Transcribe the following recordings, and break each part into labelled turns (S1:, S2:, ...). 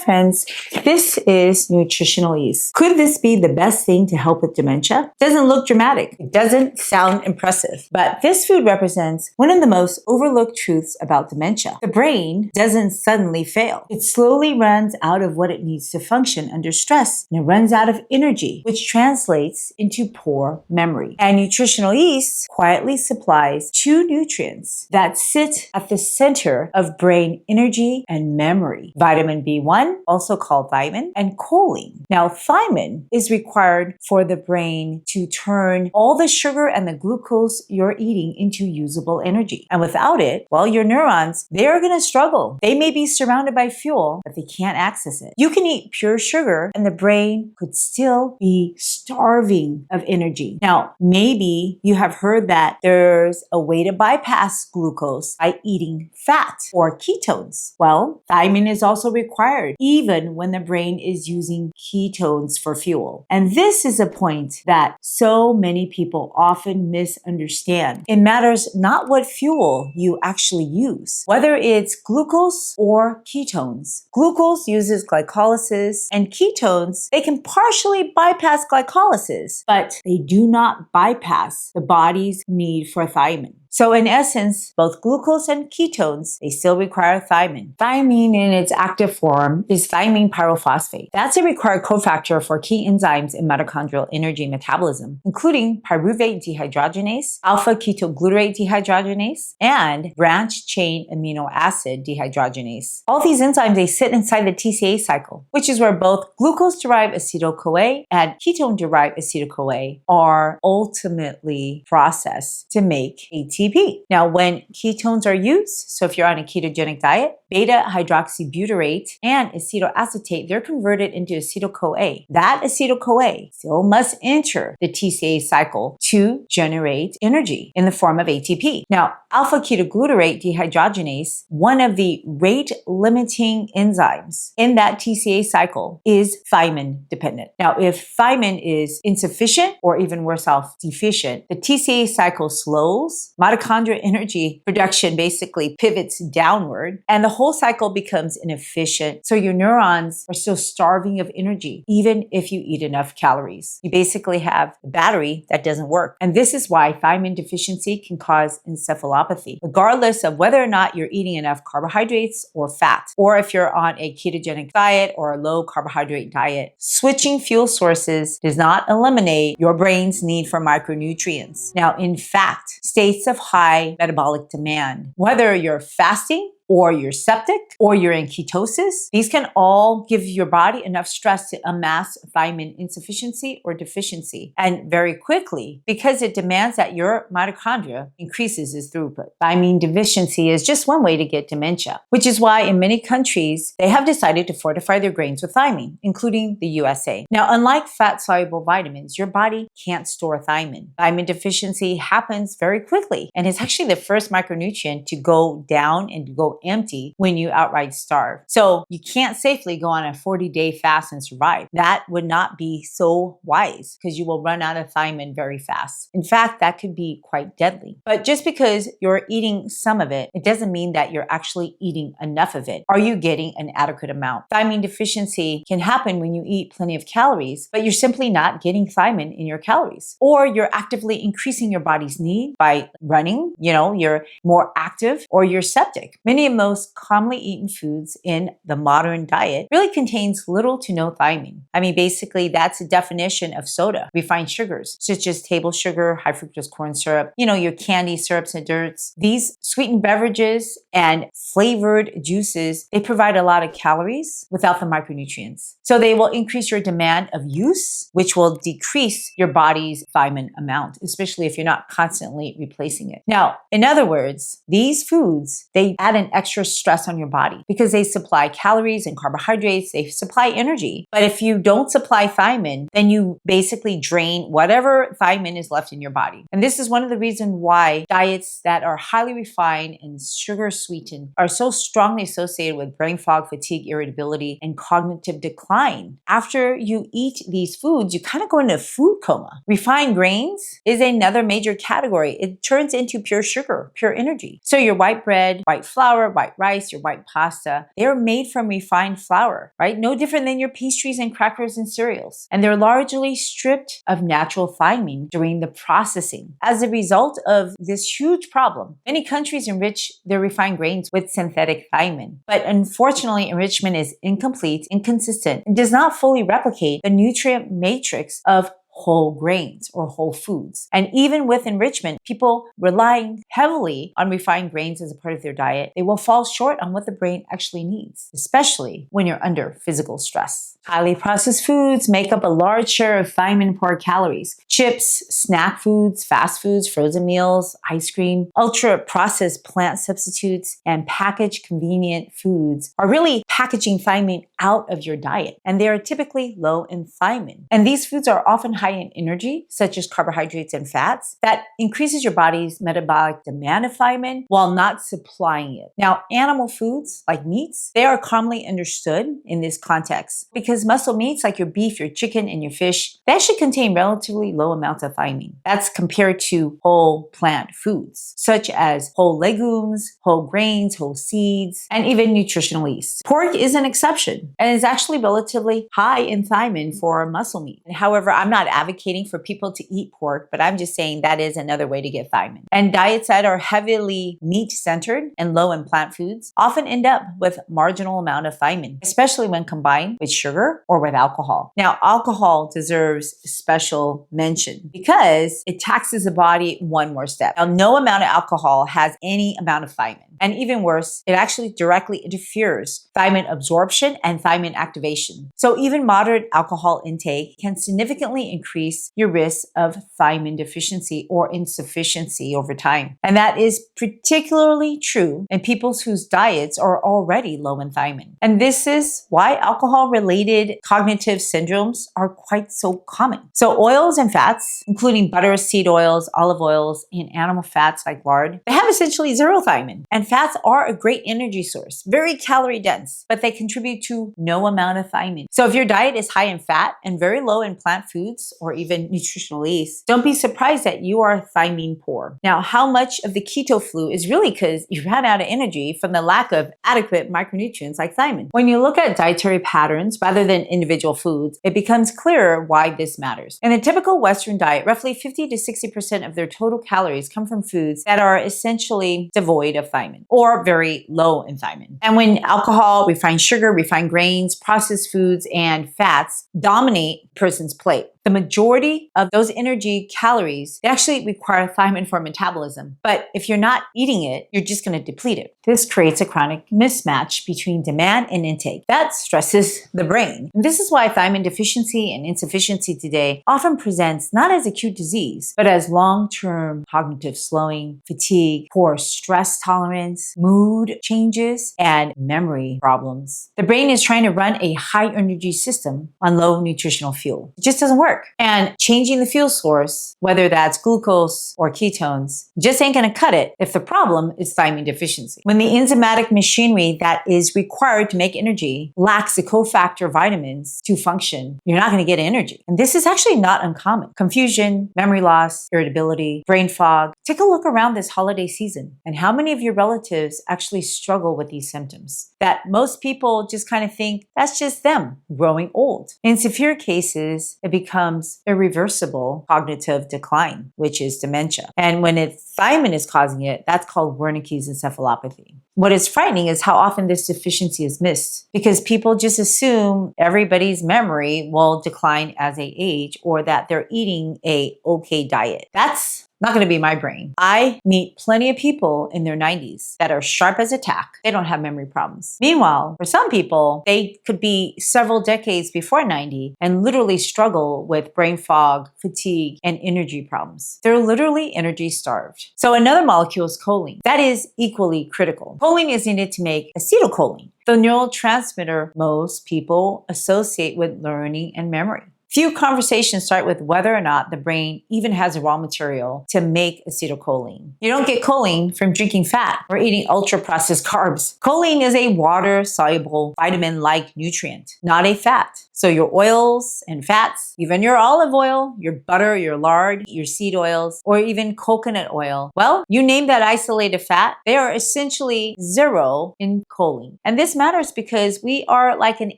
S1: friends, this is nutritional ease. Could this be the best thing to help with dementia? Doesn't look dramatic. It doesn't sound impressive. But this food represents one of the most overlooked truths about dementia. The brain doesn't suddenly fail. It slowly runs out of what it needs to function under stress, and it runs out of energy, which translates into poor memory. And nutritional yeast quietly supplies two nutrients that sit at the center of brain energy and memory: vitamin B1, also called thiamine, and choline. Now, thiamine is required for the brain to turn all the sugar and the glucose you're eating into usable energy. And without it, well, your neurons, they're going to struggle. They may be surrounded by fuel, but they can't access it. You can eat pure sugar and the brain could still be starving of energy. Now, maybe you have heard that there's a way to bypass glucose by eating fat or ketones. Well, thiamine is also required even when the brain is using ketones for fuel. And this is a point that so many people often misunderstand. It matters not what fuel you actually use, whether it's glucose or ketones. Glucose uses glycolysis, and ketones, they can partially bypass glycolysis, but they do not bypass the body's need for thiamine. So in essence, both glucose and ketones, they still require thiamine. Thiamine in its active form is thiamine pyrophosphate. That's a required cofactor for key enzymes in mitochondrial energy metabolism, including pyruvate dehydrogenase, alpha-ketoglutarate dehydrogenase, and branched-chain amino acid dehydrogenase. All these enzymes, they sit inside the TCA cycle, which is where both glucose-derived acetyl-CoA and ketone-derived acetyl-CoA are ultimately processed to make ATP. Now, when ketones are used, so if you're on a ketogenic diet, beta-hydroxybutyrate and acetoacetate, they're converted into acetyl-CoA. That acetyl-CoA still must enter the TCA cycle to generate energy in the form of ATP. Now, alpha-ketoglutarate dehydrogenase, one of the rate-limiting enzymes in that TCA cycle, is thiamine dependent. Now, if thiamine is insufficient or even worse off, deficient, the TCA cycle slows, mitochondrial energy production basically pivots downward, and the whole cycle becomes inefficient. So your neurons are still starving of energy, even if you eat enough calories. You basically have a battery that doesn't work. And this is why thiamine deficiency can cause encephalopathy, regardless of whether or not you're eating enough carbohydrates or fat, or if you're on a ketogenic diet or a low carbohydrate diet. Switching fuel sources does not eliminate your brain's need for micronutrients. Now, in fact, states of high metabolic demand, whether you're fasting or you're septic, or you're in ketosis, these can all give your body enough stress to amass thiamine insufficiency or deficiency. And very quickly, because it demands that your mitochondria increases its throughput. Thiamine deficiency is just one way to get dementia, which is why in many countries, they have decided to fortify their grains with thiamine, including the USA. Now, unlike fat-soluble vitamins, your body can't store thiamine. Thiamine deficiency happens very quickly, and it's actually the first micronutrient to go down and to go empty when you outright starve. So you can't safely go on a 40-day fast and survive. That would not be so wise because you will run out of thiamine very fast. In fact, that could be quite deadly. But just because you're eating some of it, it doesn't mean that you're actually eating enough of it. Are you getting an adequate amount? Thiamine deficiency can happen when you eat plenty of calories, but you're simply not getting thiamine in your calories. Or you're actively increasing your body's need by running, you're more active, or you're septic. Many of most commonly eaten foods in the modern diet really contains little to no thiamine. I mean, basically, that's a definition of soda. Refined sugars, such as table sugar, high fructose corn syrup, your candy syrups and desserts. These sweetened beverages and flavored juices, they provide a lot of calories without the micronutrients. So they will increase your demand of use, which will decrease your body's thiamine amount, especially if you're not constantly replacing it. Now, in other words, these foods, they add an extra stress on your body because they supply calories and carbohydrates, they supply energy. But if you don't supply thiamine, then you basically drain whatever thiamine is left in your body. And this is one of the reasons why diets that are highly refined and sugar sweetened are so strongly associated with brain fog, fatigue, irritability, and cognitive decline. After you eat these foods, you kind of go into a food coma. Refined grains is another major category. It turns into pure sugar, pure energy. So your white bread, white flour, flour, white rice, your white pasta, they're made from refined flour, right? No different than your pastries and crackers and cereals. And they're largely stripped of natural thiamine during the processing. As a result of this huge problem, many countries enrich their refined grains with synthetic thiamine. But unfortunately, enrichment is incomplete, inconsistent, and does not fully replicate the nutrient matrix of whole grains or whole foods. And even with enrichment, people relying heavily on refined grains as a part of their diet, they will fall short on what the brain actually needs, especially when you're under physical stress. Highly processed foods make up a large share of thiamine-poor calories. Chips, snack foods, fast foods, frozen meals, ice cream, ultra-processed plant substitutes, and packaged convenient foods are really packaging thiamine out of your diet. And they are typically low in thiamine. And these foods are often high in energy, such as carbohydrates and fats, that increases your body's metabolic demand of thiamine while not supplying it. Now, animal foods like meats, they are commonly understood in this context because muscle meats like your beef, your chicken, and your fish, they actually contain relatively low amounts of thiamine. That's compared to whole plant foods, such as whole legumes, whole grains, whole seeds, and even nutritional yeast. Pork is an exception and is actually relatively high in thiamine for muscle meat. However, I'm not advocating for people to eat pork, but I'm just saying that is another way to get thiamine. And diets that are heavily meat-centered and low in plant foods often end up with marginal amount of thiamine, especially when combined with sugar or with alcohol. Now, alcohol deserves special mention because it taxes the body one more step. Now, no amount of alcohol has any amount of thiamine. And even worse, it actually directly interferes thiamine absorption and thiamine activation. So even moderate alcohol intake can significantly increase your risk of thiamine deficiency or insufficiency over time. And that is particularly true in people whose diets are already low in thiamine. And this is why alcohol-related cognitive syndromes are quite so common. So oils and fats, including butter, seed oils, olive oils, and animal fats like lard, they have essentially zero thiamine. And fats are a great energy source, very calorie dense, but they contribute to no amount of thiamine. So if your diet is high in fat and very low in plant foods or even nutritional yeast, don't be surprised that you are thiamine poor. Now, how much of the keto flu is really because you ran out of energy from the lack of adequate micronutrients like thiamine? When you look at dietary patterns rather than individual foods, it becomes clearer why this matters. In a typical Western diet, roughly 50 to 60% of their total calories come from foods that are essentially devoid of thiamine or very low in thiamine. And when alcohol, refined sugar, refined grains, processed foods, and fats dominate a person's plate, the majority of those energy calories, they actually require thiamine for metabolism. But if you're not eating it, you're just going to deplete it. This creates a chronic mismatch between demand and intake. That stresses the brain. And this is why thiamine deficiency and insufficiency today often presents not as acute disease, but as long-term cognitive slowing, fatigue, poor stress tolerance, mood changes, and memory problems. The brain is trying to run a high-energy system on low nutritional fuel. It just doesn't work. And changing the fuel source, whether that's glucose or ketones, just ain't going to cut it if the problem is thiamine deficiency. When the enzymatic machinery that is required to make energy lacks the cofactor vitamins to function, you're not going to get energy. And this is actually not uncommon. Confusion, memory loss, irritability, brain fog. Take a look around this holiday season and how many of your relatives actually struggle with these symptoms that most people just kind of think that's just them growing old. In severe cases, it becomes irreversible cognitive decline, which is dementia. And when thiamine is causing it, that's called Wernicke's encephalopathy. What is frightening is how often this deficiency is missed because people just assume everybody's memory will decline as they age or that they're eating a okay diet. That's not going to be my brain. I meet plenty of people in their 90s that are sharp as a tack. They don't have memory problems. Meanwhile, for some people, they could be several decades before 90 and literally struggle with brain fog, fatigue, and energy problems. They're literally energy starved. So another molecule is choline. That is equally critical. Choline is needed to make acetylcholine, the neurotransmitter most people associate with learning and memory. Few conversations start with whether or not the brain even has a raw material to make acetylcholine. You don't get choline from drinking fat or eating ultra-processed carbs. Choline is a water-soluble, vitamin-like nutrient, not a fat. So your oils and fats, even your olive oil, your butter, your lard, your seed oils, or even coconut oil, well, you name that isolated fat, they are essentially zero in choline. And this matters because we are like an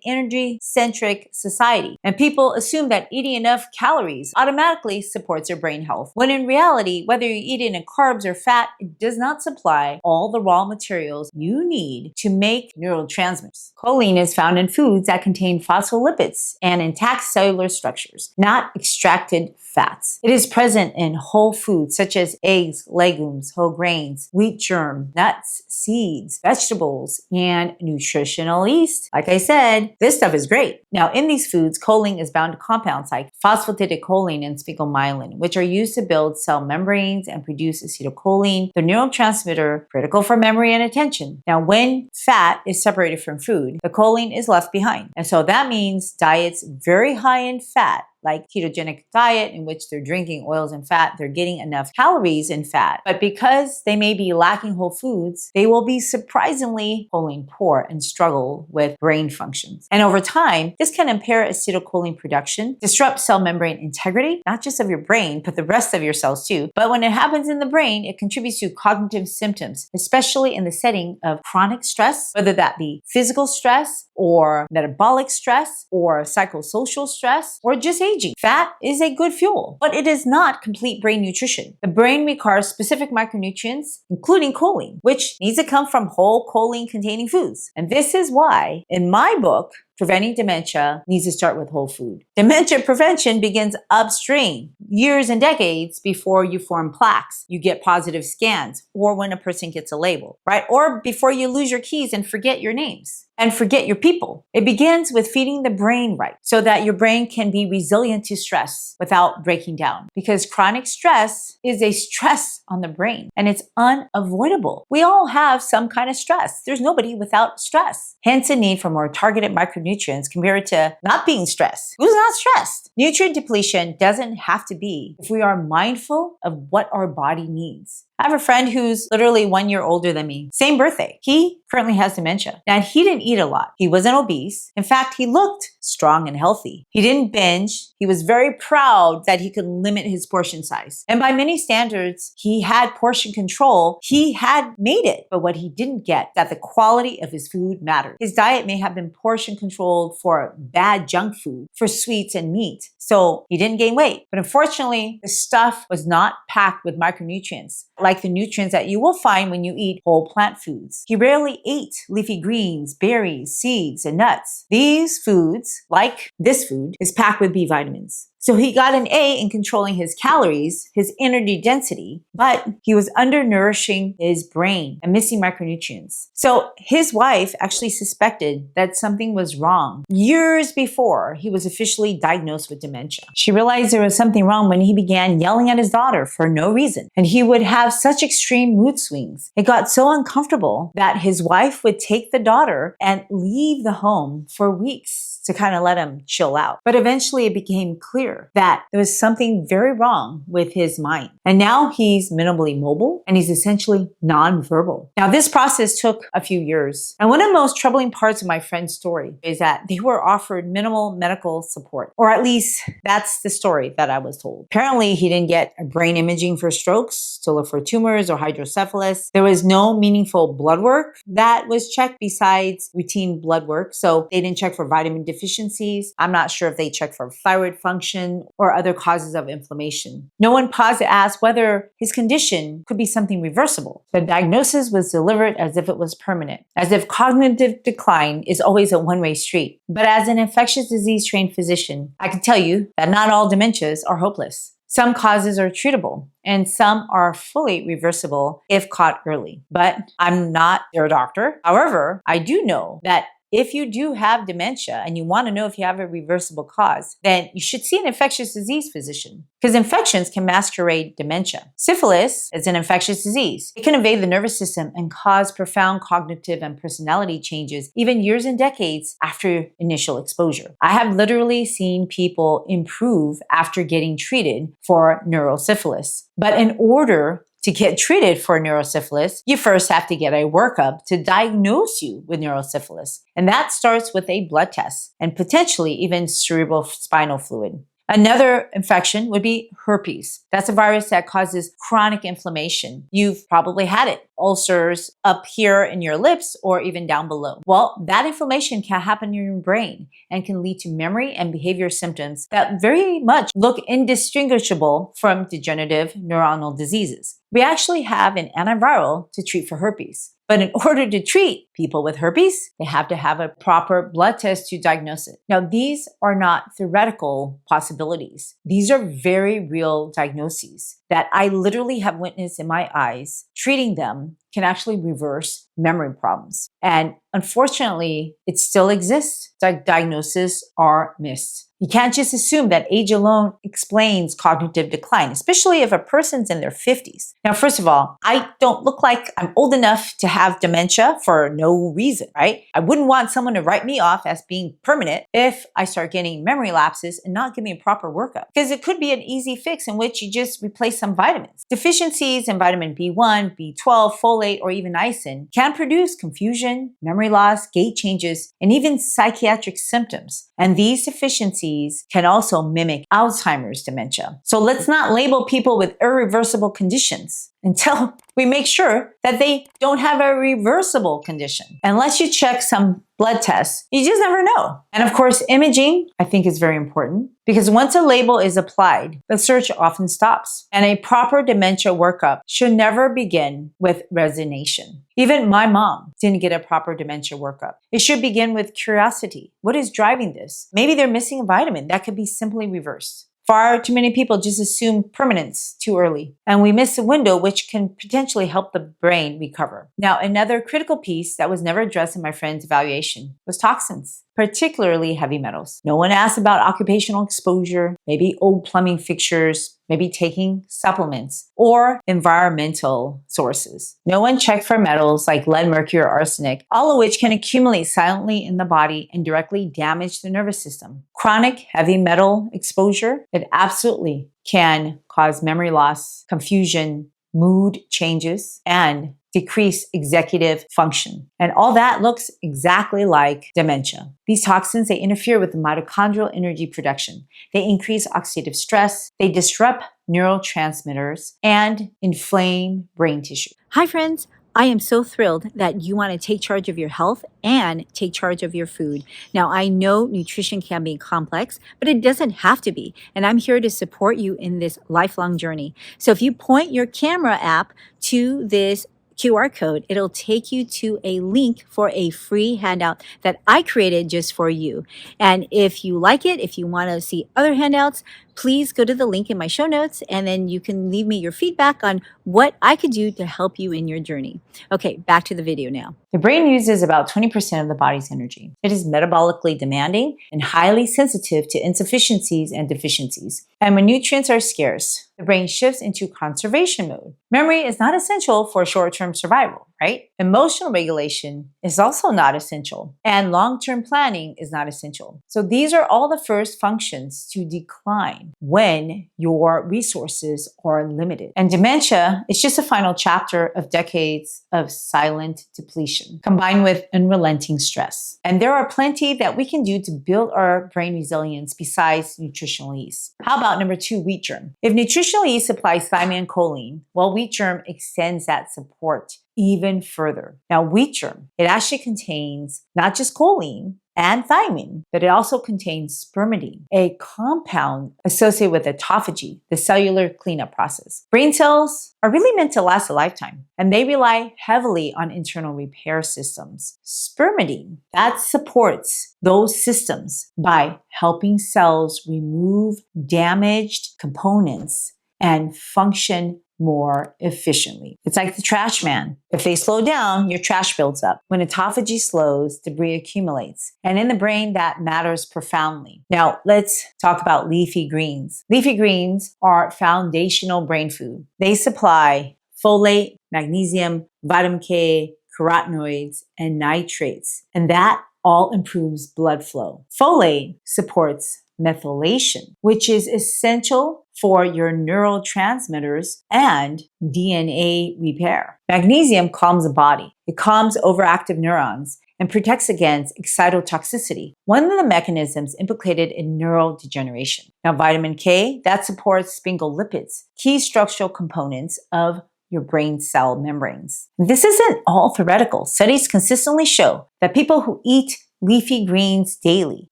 S1: energy-centric society, and people assume that eating enough calories automatically supports your brain health, when in reality, whether you eat it in carbs or fat, it does not supply all the raw materials you need to make neurotransmitters. Choline is found in foods that contain phospholipids and intact cellular structures, not extracted fats. It is present in whole foods such as eggs, legumes, whole grains, wheat germ, nuts, seeds, vegetables, and nutritional yeast. Like I said, this stuff is great. Now, in these foods, choline is bound to compounds like phosphatidylcholine and sphingomyelin, which are used to build cell membranes and produce acetylcholine, the neurotransmitter critical for memory and attention. Now, when fat is separated from food, the choline is left behind. And so that means diets very high in fat, like ketogenic diet in which they're drinking oils and fat, they're getting enough calories in fat. But because they may be lacking whole foods, they will be surprisingly choline poor and struggle with brain functions. And over time, this can impair acetylcholine production, disrupt cell membrane integrity, not just of your brain, but the rest of your cells too. But when it happens in the brain, it contributes to cognitive symptoms, especially in the setting of chronic stress, whether that be physical stress or metabolic stress or psychosocial stress or just aging. Fat is a good fuel, but it is not complete brain nutrition. The brain requires specific micronutrients, including choline, which needs to come from whole choline-containing foods. And this is why, in my book, Preventing Dementia needs to start with whole food. Dementia prevention begins upstream, years and decades before you form plaques, you get positive scans, or when a person gets a label, right? Or before you lose your keys and forget your names and forget your people. It begins with feeding the brain right so that your brain can be resilient to stress without breaking down. Because chronic stress is a stress on the brain and it's unavoidable. We all have some kind of stress. There's nobody without stress. Hence a need for more targeted micronutrients compared to not being stressed. Who's not stressed? Nutrient depletion doesn't have to be if we are mindful of what our body needs. I have a friend who's literally 1 year older than me. Same birthday. He currently has dementia. Now, he didn't eat a lot. He wasn't obese. In fact, he looked strong and healthy. He didn't binge. He was very proud that he could limit his portion size. And by many standards, he had portion control. He had made it. But what he didn't get, that the quality of his food mattered. His diet may have been portion controlled for bad junk food, for sweets and meat. So he didn't gain weight. But unfortunately, the stuff was not packed with micronutrients, like the nutrients that you will find when you eat whole plant foods. He rarely ate leafy greens, berries, seeds, and nuts. These foods, like this food, is packed with B vitamins. So he got an A in controlling his calories, his energy density, but he was undernourishing his brain and missing micronutrients. So his wife actually suspected that something was wrong years before he was officially diagnosed with dementia. She realized there was something wrong when he began yelling at his daughter for no reason. And he would have such extreme mood swings. It got so uncomfortable that his wife would take the daughter and leave the home for weeks to kind of let him chill out. But eventually it became clear that there was something very wrong with his mind. And now he's minimally mobile and he's essentially nonverbal. Now this process took a few years. And one of the most troubling parts of my friend's story is that they were offered minimal medical support, or at least that's the story that I was told. Apparently he didn't get brain imaging for strokes to look for tumors or hydrocephalus. There was no meaningful blood work that was checked besides routine blood work. So they didn't check for vitamin deficiencies. I'm not sure if they checked for thyroid function or other causes of inflammation. No one paused to ask whether his condition could be something reversible. The diagnosis was delivered as if it was permanent, as if cognitive decline is always a one-way street. But as an infectious disease trained physician, I can tell you that not all dementias are hopeless. Some causes are treatable and some are fully reversible if caught early. But I'm not their doctor. However, I do know that if you do have dementia and you want to know if you have a reversible cause, then you should see an infectious disease physician because infections can masquerade dementia. Syphilis is an infectious disease. It can invade the nervous system and cause profound cognitive and personality changes even years and decades after initial exposure. I have literally seen people improve after getting treated for neurosyphilis. But in order to get treated for neurosyphilis, you first have to get a workup to diagnose you with neurosyphilis. And that starts with a blood test and potentially even cerebral spinal fluid. Another infection would be herpes. That's a virus that causes chronic inflammation. You've probably had it. Ulcers up here in your lips or even down below. Well, that inflammation can happen in your brain and can lead to memory and behavior symptoms that very much look indistinguishable from degenerative neuronal diseases. We actually have an antiviral to treat for herpes. But in order to treat people with herpes, they have to have a proper blood test to diagnose it. Now, these are not theoretical possibilities. These are very real diagnoses that I literally have witnessed in my eyes. Treating them can actually reverse memory problems. And unfortunately, it still exists. Diagnoses are missed. You can't just assume that age alone explains cognitive decline, especially if a person's in their 50s. Now, first of all, I don't look like I'm old enough to have dementia for no reason, right? I wouldn't want someone to write me off as being permanent if I start getting memory lapses and not give me a proper workup, because it could be an easy fix in which you just replace some vitamins. Deficiencies in vitamin B1, B12, folate, or even niacin can produce confusion, memory loss, gait changes, and even psychiatric symptoms. And these deficiencies can also mimic Alzheimer's dementia. So let's not label people with irreversible conditions until we make sure that they don't have a reversible condition. Unless you check some blood tests, you just never know. And of course, imaging, I think, is very important because once a label is applied, the search often stops. And a proper dementia workup should never begin with resignation. Even my mom didn't get a proper dementia workup. It should begin with curiosity. What is driving this? Maybe they're missing a vitamin that could be simply reversed. Far too many people just assume permanence too early, and we miss a window which can potentially help the brain recover. Now, another critical piece that was never addressed in my friend's evaluation was toxins, particularly heavy metals. No one asked about occupational exposure, maybe old plumbing fixtures, maybe taking supplements, or environmental sources. No one checked for metals like lead, mercury, or arsenic, all of which can accumulate silently in the body and directly damage the nervous system. Chronic heavy metal exposure, it absolutely can cause memory loss, confusion, mood changes, and decrease executive function. And all that looks exactly like dementia. These toxins, they interfere with the mitochondrial energy production. They increase oxidative stress, they disrupt neurotransmitters, and inflame brain tissue.
S2: Hi friends, I am so thrilled that you want to take charge of your health and take charge of your food. Now, I know nutrition can be complex, but it doesn't have to be. And I'm here to support you in this lifelong journey. So if you point your camera app to this QR code, it'll take you to a link for a free handout that I created just for you. And if you like it, if you want to see other handouts, please go to the link in my show notes and then you can leave me your feedback on what I could do to help you in your journey. Okay, back to the video now.
S1: The brain uses about 20% of the body's energy. It is metabolically demanding and highly sensitive to insufficiencies and deficiencies. And when nutrients are scarce, the brain shifts into conservation mode. Memory is not essential for short-term survival, right? Emotional regulation is also not essential, and long-term planning is not essential. So these are all the first functions to decline when your resources are limited. And dementia is just a final chapter of decades of silent depletion, combined with unrelenting stress. And there are plenty that we can do to build our brain resilience besides nutritional yeast. How about number 2, wheat germ? If nutritional yeast supplies thiamine and choline, well, wheat germ extends that support even further. Now, wheat germ, it actually contains not just choline and thiamine, but it also contains spermidine, a compound associated with autophagy, the cellular cleanup process. Brain cells are really meant to last a lifetime, and they rely heavily on internal repair systems. Spermidine, that supports those systems by helping cells remove damaged components and function more efficiently. It's like the trash man. If they slow down, your trash builds up. When autophagy slows, debris accumulates. And in the brain, that matters profoundly. Now, let's talk about leafy greens. Leafy greens are foundational brain food. They supply folate, magnesium, vitamin K, carotenoids, and nitrates. And that all improves blood flow. Folate supports methylation, which is essential for your neurotransmitters and DNA repair. Magnesium calms the body. It calms overactive neurons and protects against excitotoxicity, one of the mechanisms implicated in neurodegeneration. Now, vitamin K, that supports sphingolipids, key structural components of your brain cell membranes. This isn't all theoretical. Studies consistently show that people who eat leafy greens daily,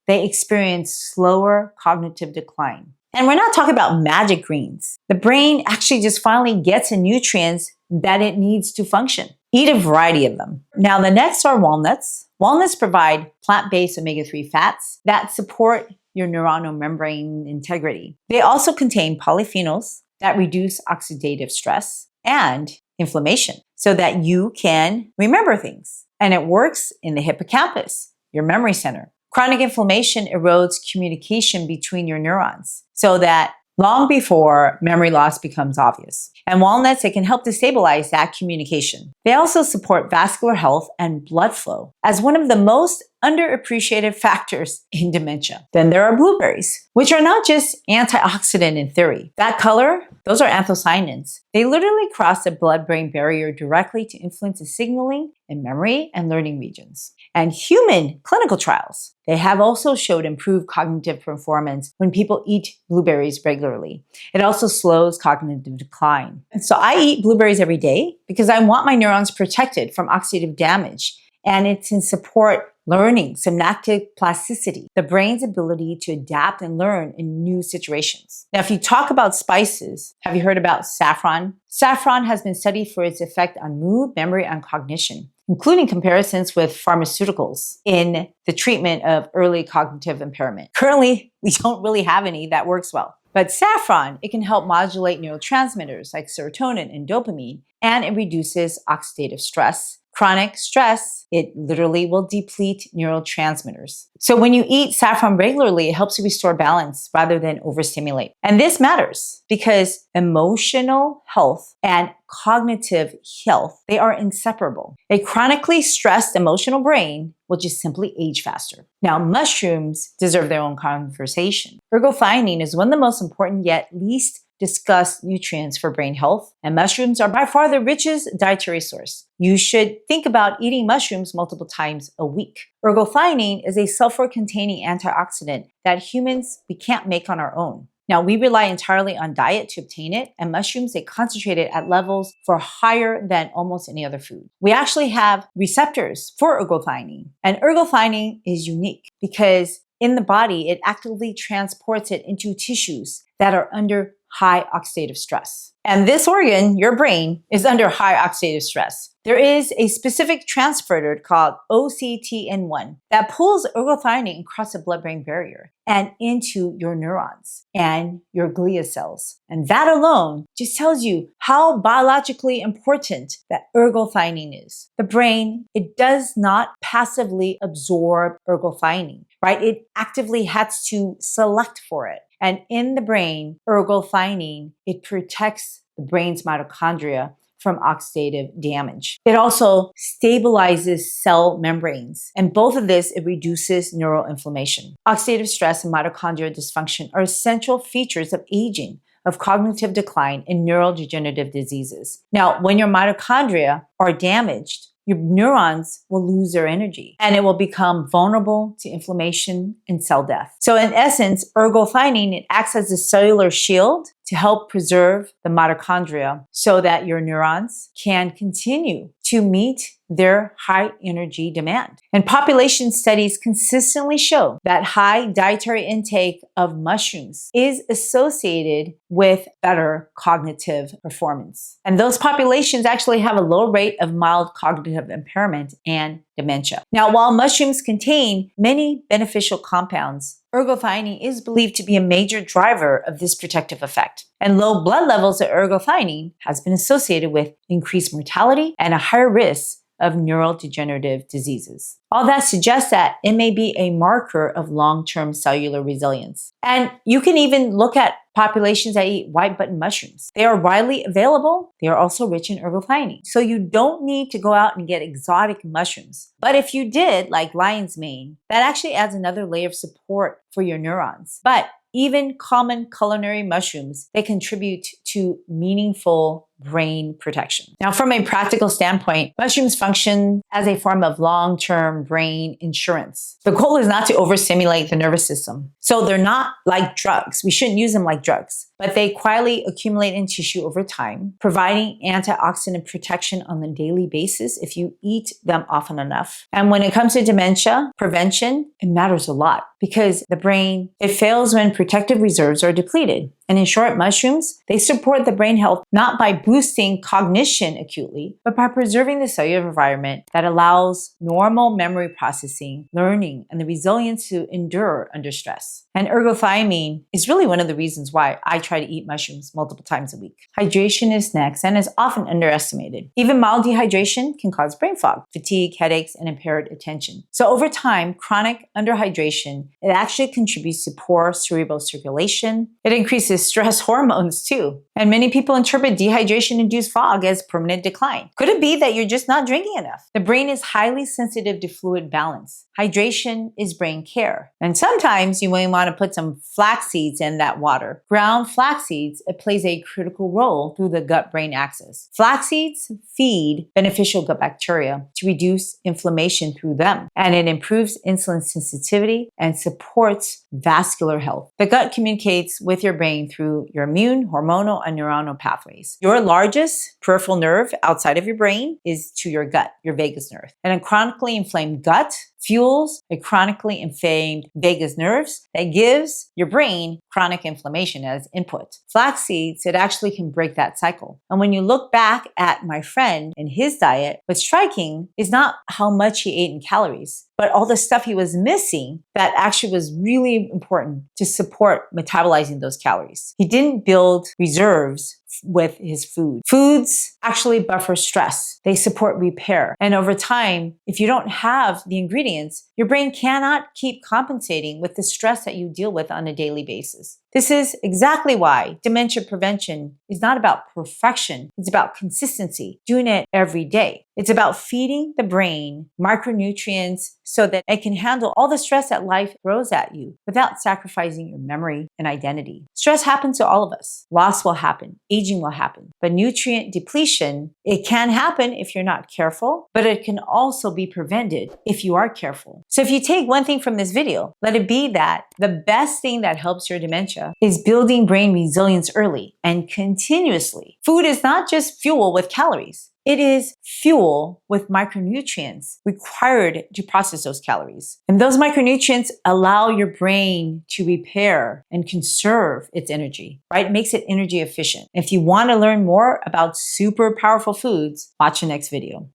S1: they experience slower cognitive decline. And we're not talking about magic greens. The brain actually just finally gets the nutrients that it needs to function. Eat a variety of them. Now, the next are walnuts. Walnuts provide plant-based omega-3 fats that support your neuronal membrane integrity. They also contain polyphenols that reduce oxidative stress and inflammation so that you can remember things. And it works in the hippocampus, your memory center. Chronic inflammation erodes communication between your neurons so that long before memory loss becomes obvious. And walnuts, it can help to stabilize that communication. They also support vascular health and blood flow as one of the most underappreciated factors in dementia. Then there are blueberries, which are not just antioxidant in theory. That color, those are anthocyanins. They literally cross the blood-brain barrier directly to influence the signaling in memory and learning regions. And human clinical trials, they have also showed improved cognitive performance when people eat blueberries regularly. It also slows cognitive decline. And so I eat blueberries every day because I want my neurons protected from oxidative damage. And it can support learning, synaptic plasticity, the brain's ability to adapt and learn in new situations. Now, if you talk about spices, have you heard about saffron? Saffron has been studied for its effect on mood, memory, and cognition, including comparisons with pharmaceuticals in the treatment of early cognitive impairment. Currently, we don't really have any that works well. But saffron, it can help modulate neurotransmitters like serotonin and dopamine, and it reduces oxidative stress. Chronic stress, it literally will deplete neurotransmitters. So when you eat saffron regularly, it helps you restore balance rather than overstimulate. And this matters because emotional health and cognitive health, they are inseparable. A chronically stressed emotional brain will just simply age faster. Now, mushrooms deserve their own conversation. Ergothioneine is one of the most important yet least discussed nutrients for brain health, and mushrooms are by far the richest dietary source. You should think about eating mushrooms multiple times a week. Ergothioneine is a sulfur-containing antioxidant that we can't make on our own. Now, we rely entirely on diet to obtain it, and mushrooms, they concentrate it at levels far higher than almost any other food. We actually have receptors for ergothioneine, and ergothioneine is unique because in the body, it actively transports it into tissues that are under high oxidative stress. And this organ, your brain, is under high oxidative stress. There is a specific transporter called OCTN1 that pulls ergothioneine across the blood-brain barrier and into your neurons and your glia cells. And that alone just tells you how biologically important that ergothioneine is. The brain, it does not passively absorb ergothioneine, right? It actively has to select for it. And in the brain, ergothioneine, it protects the brain's mitochondria from oxidative damage. It also stabilizes cell membranes. And both of this, it reduces neural inflammation. Oxidative stress and mitochondrial dysfunction are essential features of aging, of cognitive decline, and neurodegenerative diseases. Now, when your mitochondria are damaged, your neurons will lose their energy and it will become vulnerable to inflammation and cell death. So in essence, ergothioneine, it acts as a cellular shield to help preserve the mitochondria so that your neurons can continue to meet their high energy demand. And population studies consistently show that high dietary intake of mushrooms is associated with better cognitive performance. And those populations actually have a low rate of mild cognitive impairment and dementia. Now, while mushrooms contain many beneficial compounds, ergothioneine is believed to be a major driver of this protective effect. And low blood levels of ergothioneine has been associated with increased mortality and a higher risk of neurodegenerative diseases. All that suggests that it may be a marker of long-term cellular resilience. And you can even look at populations that eat white button mushrooms. They are widely available. They are also rich in ergothioneine. So you don't need to go out and get exotic mushrooms. But if you did, like lion's mane, that actually adds another layer of support for your neurons. But even common culinary mushrooms, they contribute to meaningful brain protection. Now, from a practical standpoint, mushrooms function as a form of long-term brain insurance. The goal is not to overstimulate the nervous system. So they're not like drugs. We shouldn't use them like drugs, but they quietly accumulate in tissue over time, providing antioxidant protection on a daily basis if you eat them often enough. And when it comes to dementia prevention, it matters a lot because the brain, it fails when protective reserves are depleted. And in short, mushrooms, they support the brain health not by boosting cognition acutely, but by preserving the cellular environment that allows normal memory processing, learning, and the resilience to endure under stress. And ergothioneine is really one of the reasons why I try to eat mushrooms multiple times a week. Hydration is next and is often underestimated. Even mild dehydration can cause brain fog, fatigue, headaches, and impaired attention. So over time, chronic underhydration, it actually contributes to poor cerebral circulation. It increases stress hormones too. And many people interpret dehydration-induced fog as permanent decline. Could it be that you're just not drinking enough? The brain is highly sensitive to fluid balance. Hydration is brain care. And sometimes you may want to put some flax seeds in that water. Ground flax seeds, it plays a critical role through the gut-brain axis. Flax seeds feed beneficial gut bacteria to reduce inflammation through them. And it improves insulin sensitivity and supports vascular health. The gut communicates with your brain through your immune, hormonal, and neuronal pathways. Your largest peripheral nerve outside of your brain is to your gut, your vagus nerve. And a chronically inflamed gut fuels a chronically inflamed vagus nerves that gives your brain chronic inflammation as input. Flax seeds, it actually can break that cycle. And when you look back at my friend and his diet, what's striking is not how much he ate in calories, but all the stuff he was missing that actually was really important to support metabolizing those calories. He didn't build reserves with his food. Foods actually buffer stress. They support repair. And over time, if you don't have the ingredients, your brain cannot keep compensating with the stress that you deal with on a daily basis. This is exactly why dementia prevention is not about perfection. It's about consistency, doing it every day. It's about feeding the brain micronutrients so that it can handle all the stress that life throws at you without sacrificing your memory and identity. Stress happens to all of us. Loss will happen. Aging will happen. But nutrient depletion, it can happen if you're not careful, but it can also be prevented if you are careful. So if you take one thing from this video, let it be that the best thing that helps your dementia is building brain resilience early and continuously. Food is not just fuel with calories. It is fuel with micronutrients required to process those calories. And those micronutrients allow your brain to repair and conserve its energy, right? It makes it energy efficient. If you want to learn more about super powerful foods, watch the next video.